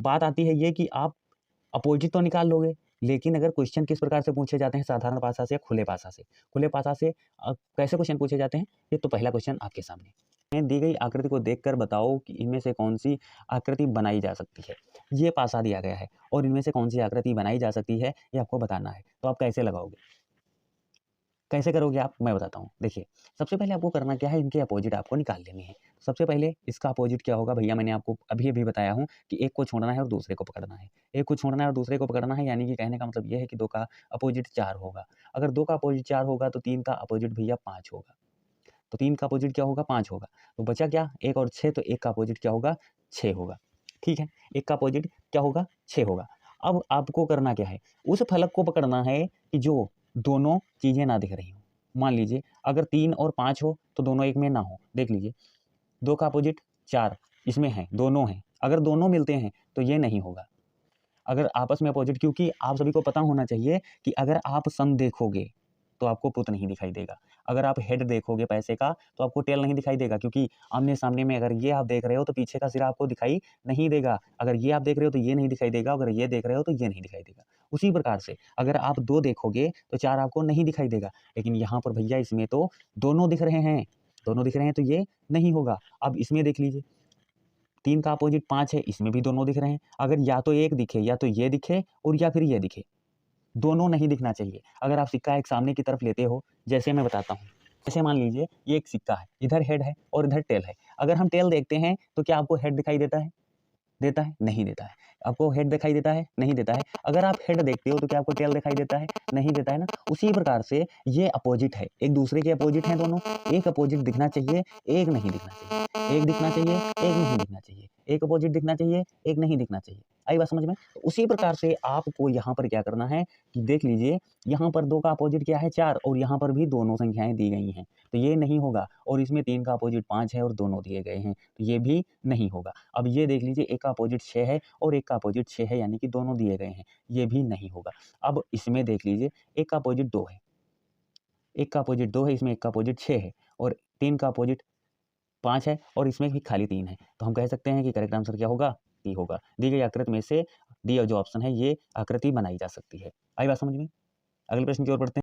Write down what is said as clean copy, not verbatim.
बात आती है ये कि आप अपोजिट तो निकाल लोगे, लेकिन अगर क्वेश्चन किस प्रकार से पूछे जाते हैं, साधारण भाषा से या खुले भाषा से। खुले भाषा से कैसे क्वेश्चन पूछे जाते हैं, ये तो पहला क्वेश्चन आपके सामने है। दी गई आकृति को देखकर बताओ कि इनमें से कौन सी आकृति बनाई जा सकती है। ये पासा दिया गया है और इनमें से कौन सी आकृति बनाई जा सकती है ये आपको बताना है। तो आप कैसे लगाओगे, कैसे करोगे आप, मैं बताता हूँ। देखिए, सबसे पहले आपको करना क्या है, इनके अपोजिट आपको निकाल लेनी है। सबसे पहले इसका अपोजिट क्या होगा भैया, मैंने आपको अभी बताया हूँ कि एक को छोड़ना है और दूसरे को पकड़ना है। एक को छोड़ना है और दूसरे को पकड़ना है, यानी कि कहने का मतलब ये है कि 2 का अपोजिट 4 होगा। अगर 2 का अपोजिट 4 होगा तो 3 का अपोजिट भैया 5 होगा। तो 3 का अपोजिट क्या होगा, 5 होगा। तो बचा क्या, 1 और 6, तो 1 का अपोजिट क्या होगा, 6 होगा। ठीक है, 1 का अपोजिट क्या होगा, 6 होगा। अब आपको करना क्या है, उस फलक को पकड़ना है कि जो दोनों चीज़ें ना दिख रही हों। मान लीजिए अगर 3 और 5 हो तो दोनों एक में ना हो। देख लीजिए, 2 का अपोजिट 4 इसमें है, दोनों हैं। अगर दोनों मिलते हैं तो ये नहीं होगा। अगर आपस में अपोजिट, क्योंकि आप सभी को पता होना चाहिए कि अगर आप सन देखोगे तो आपको पुत नहीं दिखाई देगा। अगर आप हेड देखोगे पैसे का तो आपको टेल नहीं दिखाई देगा, क्योंकि आमने-सामने में अगर ये आप देख रहे हो तो पीछे का सिरा आपको दिखाई नहीं देगा। अगर ये आप देख रहे हो तो ये नहीं दिखाई देगा, अगर ये देख रहे हो तो ये नहीं दिखाई देगा। उसी प्रकार से अगर आप 2 देखोगे तो 4 आपको नहीं दिखाई देगा। लेकिन यहाँ पर भैया इसमें तो दोनों दिख रहे हैं, दोनों दिख रहे हैं तो ये नहीं होगा। अब इसमें देख लीजिए, 3 का अपोजिट 5 है, इसमें भी दोनों दिख रहे हैं। अगर या तो एक दिखे या तो ये दिखे और या फिर ये दिखे, दोनों नहीं दिखना चाहिए। अगर आप सिक्का एक सामने की तरफ लेते हो, जैसे मैं बताता हूँ। जैसे मान लीजिए ये एक सिक्का है, इधर हेड है और इधर टेल है। अगर हम टेल देखते हैं तो क्या आपको हेड दिखाई देता है? देता है? नहीं देता है। आपको हेड दिखाई देता है? नहीं देता है। अगर आप हेड देखते हो तो क्या आपको टेल दिखाई देता है? नहीं देता है ना। उसी प्रकार से ये अपोजिट है, एक दूसरे के अपोजिट हैं दोनों। एक अपोजिट दिखना चाहिए, एक नहीं दिखना चाहिए। एक दिखना चाहिए, एक नहीं दिखना चाहिए। एक अपोजिट दिखना चाहिए, एक नहीं दिखना चाहिए। आई बात समझ में? तो उसी प्रकार से आपको यहाँ पर क्या करना है कि देख लीजिए, यहाँ पर 2 का अपोजिट क्या है, 4, और यहाँ पर भी दोनों संख्याएँ दी गई हैं। तो ये नहीं होगा, और इसमें 3 का अपोजिट 5 है और दोनों दिए गए हैं, तो ये भी नहीं होगा। अब ये देख लीजिए, एक का अपोजिट 6 है और एक का अपोजिट 6 है, यानी कि दोनों दिए गए हैं, ये भी नहीं होगा। अब इसमें देख लीजिए, एक का अपोजिट 2 है, एक का अपोजिट 2 है, इसमें एक का अपोजिट 6 है और 3 का अपोजिट 5 है और इसमें भी खाली 3 है। तो हम कह सकते हैं कि करेक्ट आंसर क्या होगा, डी होगा। दी गई आकृति में से डी जो ऑप्शन है, ये आकृति बनाई जा सकती है। आई बात समझ में? अगले प्रश्न की ओर बढ़ते हैं।